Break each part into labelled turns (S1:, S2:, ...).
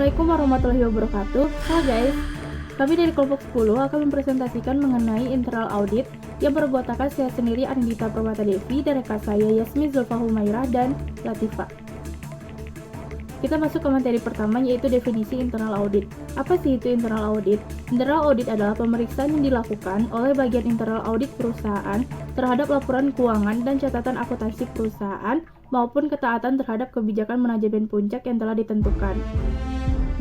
S1: Assalamualaikum warahmatullahi wabarakatuh. Halo guys, kami dari kelompok 10 akan mempresentasikan mengenai internal audit yang beranggotakan saya sendiri Anindita Permata Devi dan rekan saya Yasmin Zulfa Humairah dan Latifah. Kita masuk ke materi pertama, yaitu definisi internal audit. Apa sih itu internal audit? Internal audit adalah pemeriksaan yang dilakukan oleh bagian internal audit perusahaan terhadap laporan keuangan dan catatan akuntansi perusahaan maupun ketaatan terhadap kebijakan manajemen puncak yang telah ditentukan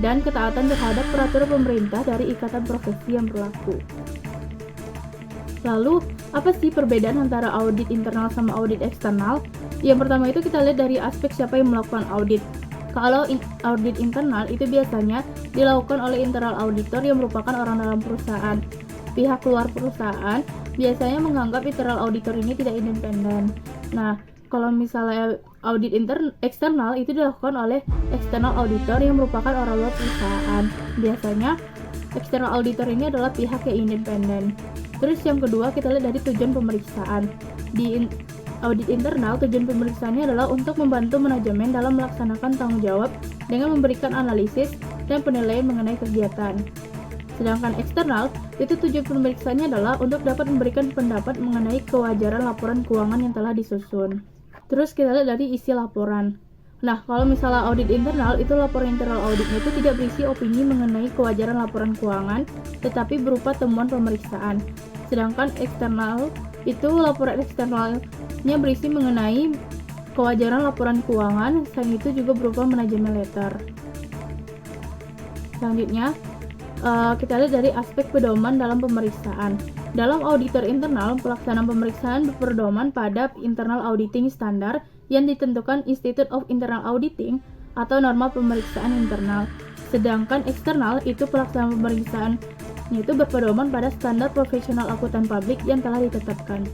S1: dan ketaatan terhadap peraturan pemerintah dari ikatan profesi yang berlaku. Lalu, apa sih perbedaan antara audit internal sama audit eksternal? Yang pertama itu kita lihat dari aspek siapa yang melakukan audit. Kalau audit internal itu biasanya dilakukan oleh internal auditor yang merupakan orang dalam perusahaan. Pihak luar perusahaan biasanya menganggap internal auditor ini tidak independen. Nah, kalau misalnya audit eksternal itu dilakukan oleh external auditor yang merupakan orang luar perusahaan. Biasanya external auditor ini adalah pihak yang independen. Terus yang kedua kita lihat dari tujuan pemeriksaan. Di audit internal, tujuan pemeriksaannya adalah untuk membantu manajemen dalam melaksanakan tanggung jawab dengan memberikan analisis dan penilaian mengenai kegiatan. Sedangkan eksternal, itu tujuan pemeriksaannya adalah untuk dapat memberikan pendapat mengenai kewajaran laporan keuangan yang telah disusun. Terus kita lihat dari isi laporan. Nah, kalau misalnya audit internal, itu laporan internal auditnya itu tidak berisi opini mengenai kewajaran laporan keuangan, tetapi berupa temuan pemeriksaan. Sedangkan eksternal, itu laporan eksternalnya berisi mengenai kewajaran laporan keuangan, selain itu juga berupa manajemen letter. Selanjutnya, kita lihat dari aspek pedoman dalam pemeriksaan. Dalam auditor internal, pelaksanaan pemeriksaan berpedoman pada internal auditing standar yang ditentukan Institute of Internal Auditing atau norma pemeriksaan internal. Sedangkan eksternal itu pelaksanaan pemeriksaan itu berpedoman pada standar profesional akuntan publik yang telah ditetapkan.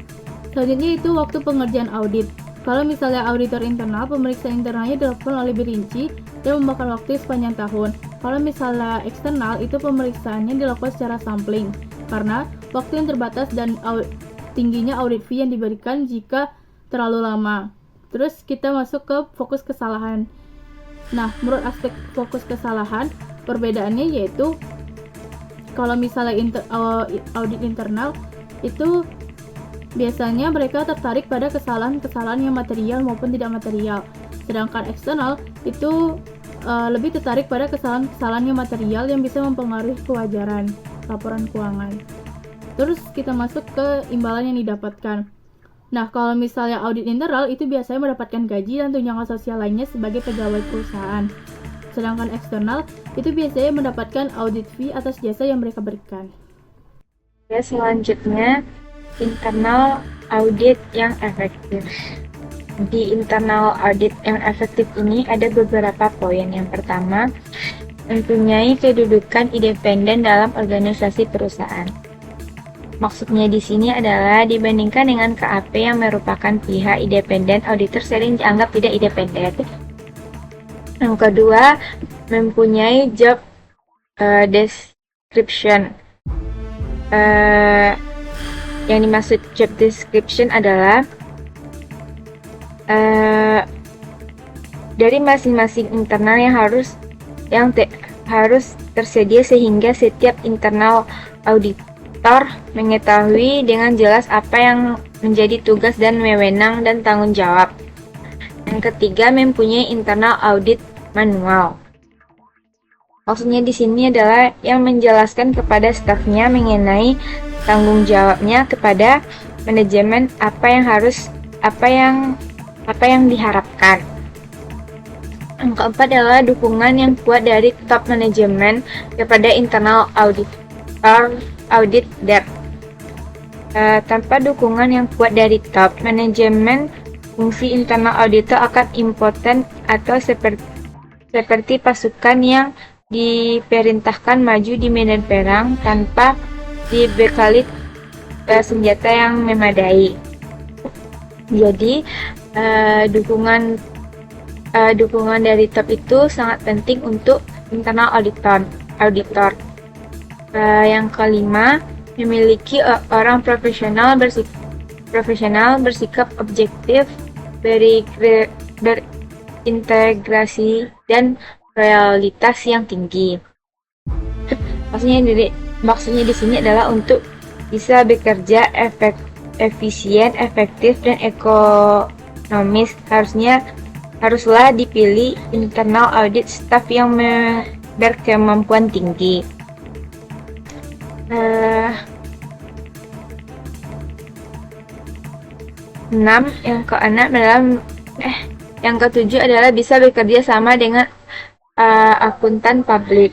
S1: Selanjutnya itu waktu pengerjaan audit. Kalau misalnya auditor internal, pemeriksaan internalnya dilakukan lebih rinci dan memakan waktu sepanjang tahun. Kalau misalnya eksternal, itu pemeriksaannya dilakukan secara sampling karena waktu yang terbatas dan tingginya audit fee yang diberikan jika terlalu lama. Terus kita masuk ke fokus kesalahan. Nah, menurut aspek fokus kesalahan, perbedaannya yaitu kalau misalnya audit internal itu biasanya mereka tertarik pada kesalahan-kesalahan yang material maupun tidak material. Sedangkan eksternal itu lebih tertarik pada kesalahan-kesalahan yang material yang bisa mempengaruhi kewajaran laporan keuangan. Terus kita masuk ke imbalan yang didapatkan. Nah, kalau misalnya audit internal itu biasanya mendapatkan gaji dan tunjangan sosial lainnya sebagai pegawai perusahaan. Sedangkan eksternal itu biasanya mendapatkan audit fee atas jasa yang mereka berikan.
S2: Ya, selanjutnya internal audit yang efektif. Di internal audit yang efektif ini ada beberapa poin. Yang pertama, mempunyai kedudukan independen dalam organisasi perusahaan. Maksudnya di sini adalah dibandingkan dengan KAP yang merupakan pihak independen, auditor sering dianggap tidak independen. Yang kedua, mempunyai job description. Yang dimaksud job description adalah dari masing-masing internal yang harus tersedia sehingga setiap internal auditor mengetahui dengan jelas apa yang menjadi tugas dan wewenang dan tanggung jawab. Yang ketiga, mempunyai internal audit manual. Maksudnya di sini adalah yang menjelaskan kepada stafnya mengenai tanggung jawabnya kepada manajemen apa yang diharapkan. Yang keempat adalah dukungan yang kuat dari top manajemen kepada internal audit depth. Tanpa dukungan yang kuat dari top manajemen, fungsi internal auditor akan impoten atau seperti pasukan yang diperintahkan maju di medan perang tanpa dibekali senjata yang memadai. Jadi dukungan dari top itu sangat penting untuk internal auditor. Yang kelima, memiliki orang profesional bersikap objektif, berintegrasi dan loyalitas yang tinggi. Maksudnya di sini adalah untuk bisa bekerja efisien, efektif, dan ekonomis. Haruslah dipilih internal audit staff yang berkemampuan tinggi. Yang ketujuh adalah bisa bekerja sama dengan akuntan publik.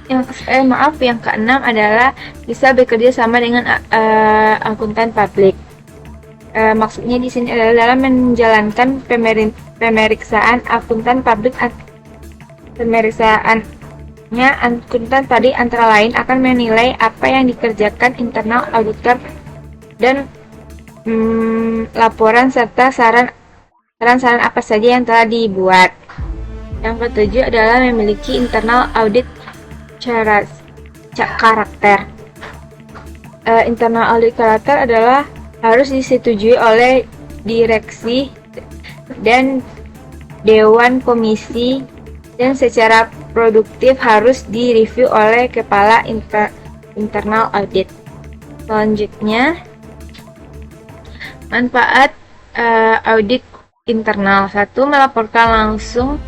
S2: Yang keenam adalah bisa bekerja sama dengan akuntan publik. Maksudnya di sini adalah dalam menjalankan pemeriksaan akuntan publik. Pemeriksaannya akuntan tadi antara lain akan menilai apa yang dikerjakan internal auditor dan laporan serta saran-saran apa saja yang telah dibuat. Yang ketujuh adalah memiliki internal audit karakter. Internal audit karakter adalah harus disetujui oleh direksi dan dewan komisi dan secara produktif harus direview oleh kepala internal audit. Selanjutnya, manfaat audit internal. 1. Melaporkan langsung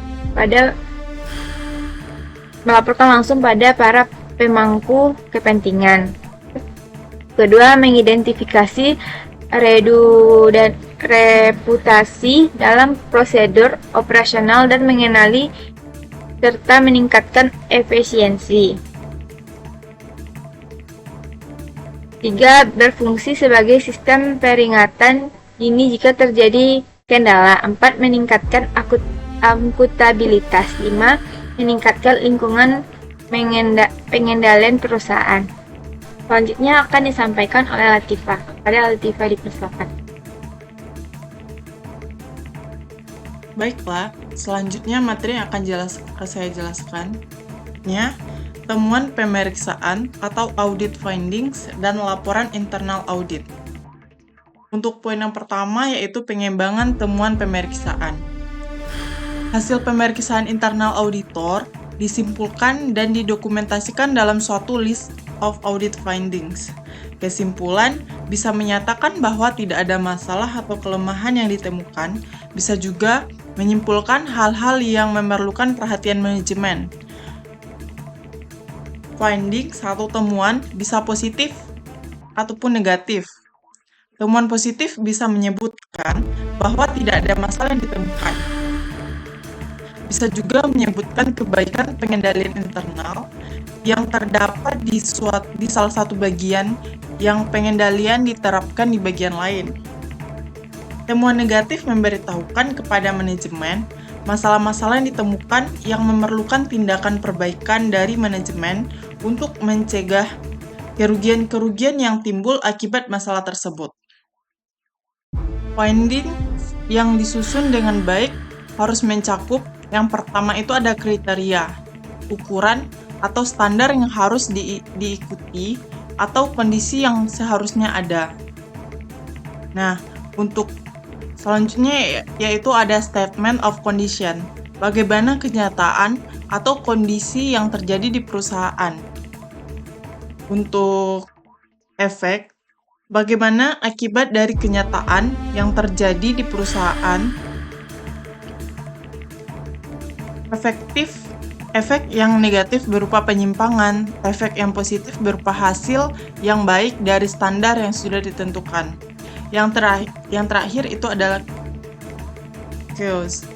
S2: pada para pemangku kepentingan. Kedua, mengidentifikasi dan reputasi dalam prosedur operasional dan mengenali serta meningkatkan efisiensi. 3. Berfungsi sebagai sistem peringatan dini jika terjadi kendala. 4. Meningkatkan akuntabilitas. 5. Meningkatkan lingkungan pengendalian perusahaan. Selanjutnya akan disampaikan oleh Latifah. Pada Latifah dipersilakan.
S3: Baiklah, selanjutnya materi yang akan saya jelaskan temuan pemeriksaan atau audit findings dan laporan internal audit. Untuk poin yang pertama yaitu pengembangan temuan pemeriksaan. Hasil pemeriksaan internal auditor disimpulkan dan didokumentasikan dalam suatu list of audit findings. Kesimpulan bisa menyatakan bahwa tidak ada masalah atau kelemahan yang ditemukan, bisa juga menyimpulkan hal-hal yang memerlukan perhatian manajemen. Findings atau temuan bisa positif ataupun negatif. Temuan positif bisa menyebutkan bahwa tidak ada masalah yang ditemukan. Bisa juga menyebutkan kebaikan pengendalian internal yang terdapat di salah satu bagian yang pengendalian diterapkan di bagian lain. Temuan negatif memberitahukan kepada manajemen masalah-masalah yang ditemukan yang memerlukan tindakan perbaikan dari manajemen untuk mencegah kerugian-kerugian yang timbul akibat masalah tersebut. Findings yang disusun dengan baik harus mencakup yang pertama itu ada kriteria, ukuran, atau standar yang harus diikuti atau kondisi yang seharusnya ada. Nah, untuk selanjutnya yaitu ada statement of condition. Bagaimana kenyataan atau kondisi yang terjadi di perusahaan. Untuk efek, bagaimana akibat dari kenyataan yang terjadi di perusahaan. Efek yang negatif berupa penyimpangan, efek yang positif berupa hasil yang baik dari standar yang sudah ditentukan. Yang terakhir itu adalah chaos.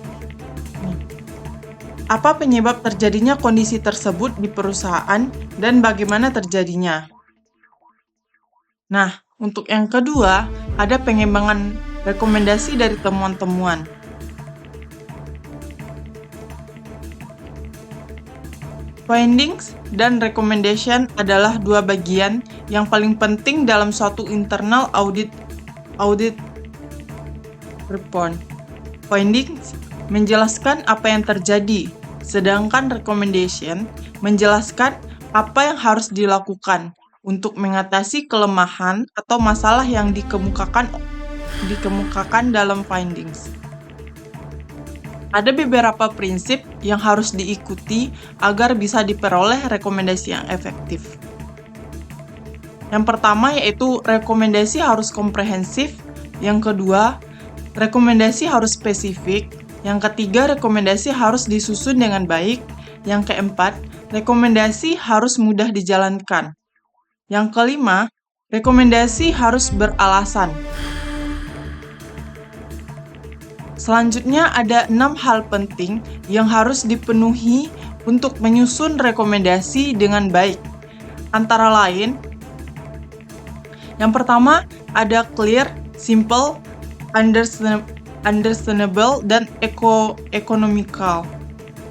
S3: Apa penyebab terjadinya kondisi tersebut di perusahaan dan bagaimana terjadinya? Nah, untuk yang kedua, ada pengembangan rekomendasi dari temuan-temuan. Findings dan recommendation adalah dua bagian yang paling penting dalam suatu internal audit report. Findings menjelaskan apa yang terjadi, sedangkan recommendation menjelaskan apa yang harus dilakukan untuk mengatasi kelemahan atau masalah yang dikemukakan dalam findings. Ada beberapa prinsip yang harus diikuti agar bisa diperoleh rekomendasi yang efektif. Yang pertama yaitu rekomendasi harus komprehensif, yang kedua, rekomendasi harus spesifik, yang ketiga, rekomendasi harus disusun dengan baik, yang keempat, rekomendasi harus mudah dijalankan, yang kelima, rekomendasi harus beralasan. Selanjutnya ada 6 hal penting yang harus dipenuhi untuk menyusun rekomendasi dengan baik. Antara lain, yang pertama ada clear, simple, understandable, dan economical.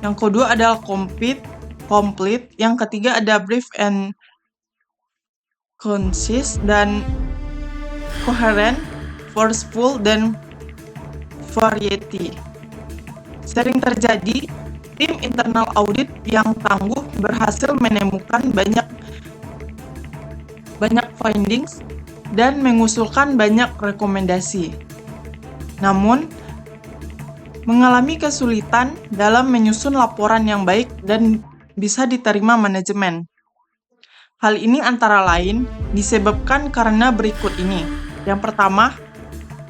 S3: Yang kedua adalah complete, yang ketiga ada brief and concise, dan coherent, forceful, dan variety. Sering terjadi, tim internal audit yang tangguh berhasil menemukan banyak findings dan mengusulkan banyak rekomendasi. Namun, mengalami kesulitan dalam menyusun laporan yang baik dan bisa diterima manajemen. Hal ini antara lain disebabkan karena berikut ini. Yang pertama,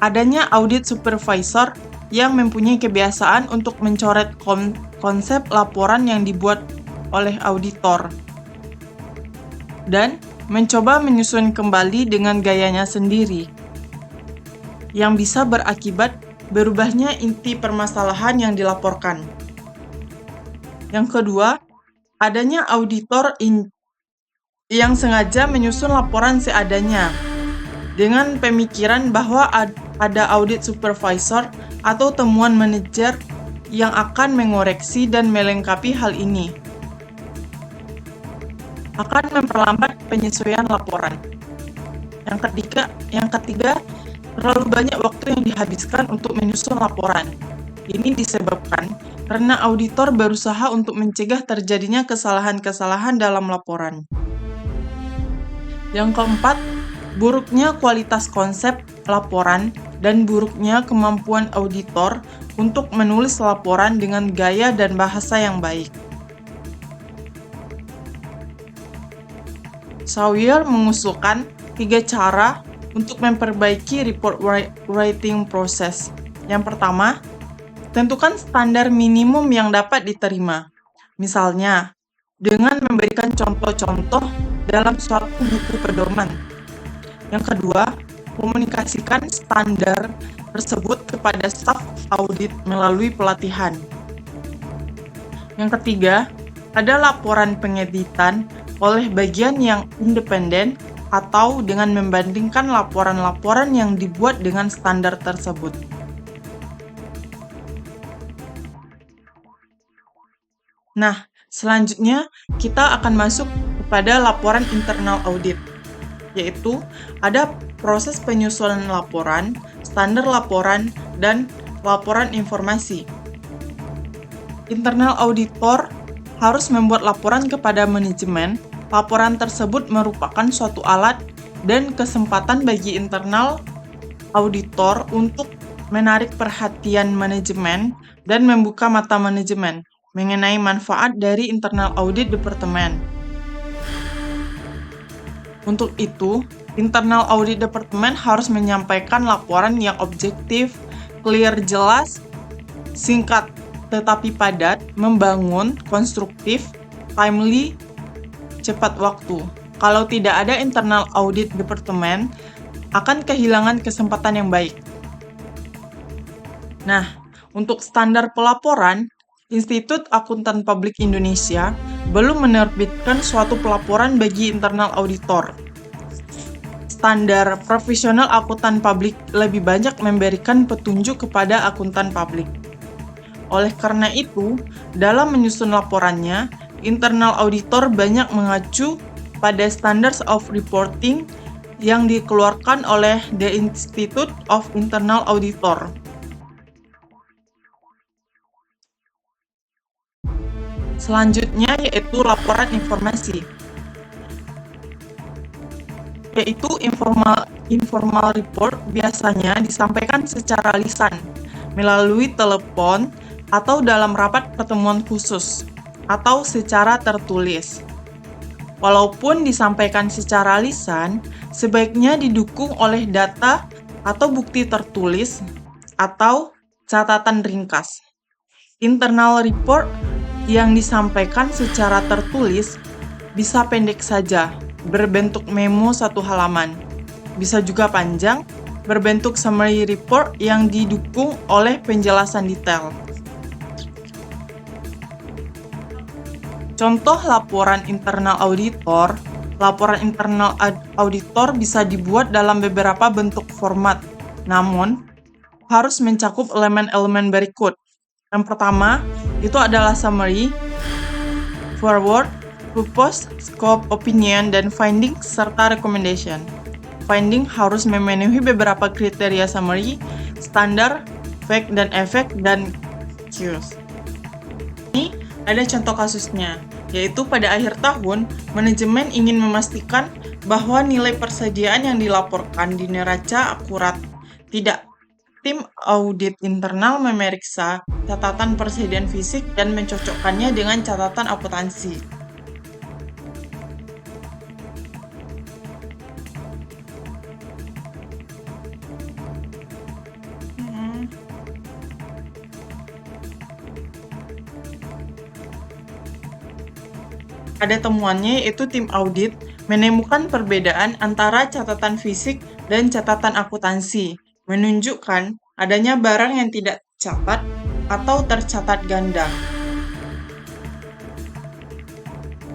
S3: adanya audit supervisor yang mempunyai kebiasaan untuk mencoret konsep laporan yang dibuat oleh auditor dan mencoba menyusun kembali dengan gayanya sendiri, yang bisa berakibat berubahnya inti permasalahan yang dilaporkan. Yang kedua, adanya auditor yang sengaja menyusun laporan seadanya, dengan pemikiran bahwa ada audit supervisor atau temuan manajer yang akan mengoreksi dan melengkapi hal ini, akan memperlambat penyesuaian laporan. Yang ketiga, terlalu banyak waktu yang dihabiskan untuk menyusun laporan. Ini disebabkan karena auditor berusaha untuk mencegah terjadinya kesalahan-kesalahan dalam laporan. Yang keempat, buruknya kualitas konsep laporan dan buruknya kemampuan auditor untuk menulis laporan dengan gaya dan bahasa yang baik. Sawyer mengusulkan 3 cara untuk memperbaiki report writing process. Yang pertama, tentukan standar minimum yang dapat diterima. Misalnya, dengan memberikan contoh-contoh dalam suatu buku pedoman. Yang kedua, komunikasikan standar tersebut kepada staf audit melalui pelatihan. Yang ketiga, ada laporan pengeditan oleh bagian yang independen atau dengan membandingkan laporan-laporan yang dibuat dengan standar tersebut. Nah, selanjutnya kita akan masuk kepada laporan internal audit, yaitu ada proses penyusunan laporan, standar laporan, dan laporan informasi. Internal auditor harus membuat laporan kepada manajemen. Laporan tersebut merupakan suatu alat dan kesempatan bagi internal auditor untuk menarik perhatian manajemen dan membuka mata manajemen mengenai manfaat dari internal audit departemen. Untuk itu, internal audit departemen harus menyampaikan laporan yang objektif, clear, jelas, singkat tetapi padat, membangun, konstruktif, timely, cepat waktu. Kalau tidak ada internal audit departemen, akan kehilangan kesempatan yang baik. Nah, untuk standar pelaporan, Institut Akuntan Publik Indonesia belum menerbitkan suatu pelaporan bagi internal auditor. Standar profesional akuntan publik lebih banyak memberikan petunjuk kepada akuntan publik. Oleh karena itu, dalam menyusun laporannya, internal auditor banyak mengacu pada Standards of Reporting yang dikeluarkan oleh The Institute of Internal Auditor. Selanjutnya yaitu laporan informasi, yaitu informal report biasanya disampaikan secara lisan, melalui telepon, atau dalam rapat pertemuan khusus, atau secara tertulis. Walaupun disampaikan secara lisan, sebaiknya didukung oleh data atau bukti tertulis atau catatan ringkas. Internal report yang disampaikan secara tertulis bisa pendek saja, berbentuk memo 1 halaman. Bisa juga panjang, berbentuk summary report yang didukung oleh penjelasan detail. Contoh laporan internal auditor. Laporan internal auditor bisa dibuat dalam beberapa bentuk format, namun harus mencakup elemen-elemen berikut. Yang pertama, itu adalah summary, forward, purpose, scope, opinion, dan finding, serta recommendation. Finding harus memenuhi beberapa kriteria summary, standar, fact dan effect, dan cues. Ini ada contoh kasusnya, yaitu pada akhir tahun, manajemen ingin memastikan bahwa nilai persediaan yang dilaporkan di neraca akurat. Tidak, tim audit internal memeriksa catatan persediaan fisik dan mencocokkannya dengan catatan akuntansi. Ada temuannya, yaitu tim audit menemukan perbedaan antara catatan fisik dan catatan akuntansi, menunjukkan adanya barang yang tidak tercatat atau tercatat ganda.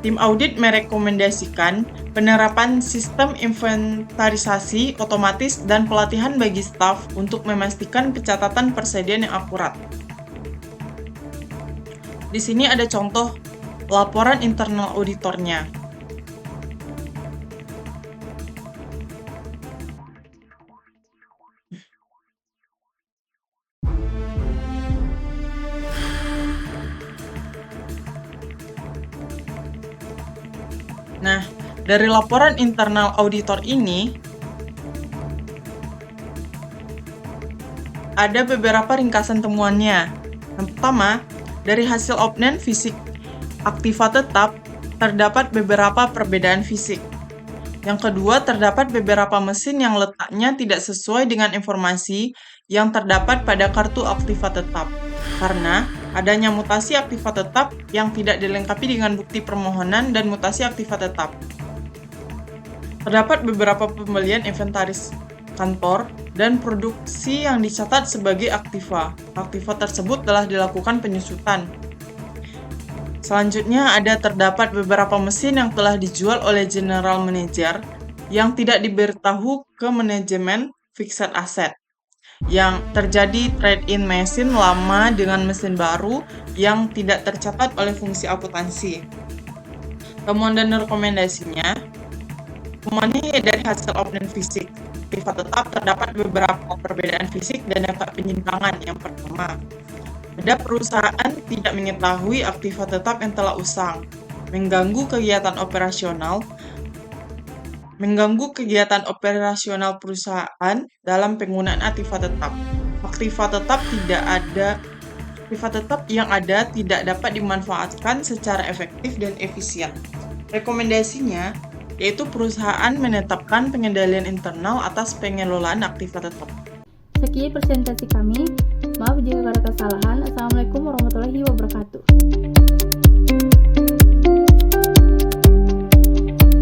S3: Tim audit merekomendasikan penerapan sistem inventarisasi otomatis dan pelatihan bagi staf untuk memastikan pencatatan persediaan yang akurat. Di sini ada contoh laporan internal auditornya. Nah, dari laporan internal auditor ini, ada beberapa ringkasan temuannya. Yang pertama, dari hasil opname fisik aktiva tetap, terdapat beberapa perbedaan fisik. Yang kedua, terdapat beberapa mesin yang letaknya tidak sesuai dengan informasi yang terdapat pada kartu aktiva tetap, karena adanya mutasi aktiva tetap yang tidak dilengkapi dengan bukti permohonan dan mutasi aktiva tetap. Terdapat beberapa pembelian inventaris kantor dan produksi yang dicatat sebagai aktiva. Aktiva tersebut telah dilakukan penyusutan. Selanjutnya terdapat beberapa mesin yang telah dijual oleh general manager yang tidak diberitahu ke manajemen fixed asset. Yang terjadi trade-in mesin lama dengan mesin baru yang tidak tercatat oleh fungsi akuntansi. Temuan dan rekomendasinya. Temuannya dari hasil opname fisik aktiva tetap, terdapat beberapa perbedaan fisik dan dampak penyimpangan. Yang pertama, ada perusahaan tidak mengetahui aktiva tetap yang telah usang, mengganggu kegiatan operasional perusahaan dalam penggunaan aktiva tetap. Aktiva tetap yang ada tidak dapat dimanfaatkan secara efektif dan efisien. Rekomendasinya yaitu perusahaan menetapkan pengendalian internal atas pengelolaan aktiva tetap.
S1: Sekian presentasi kami. Maaf jika ada kesalahan.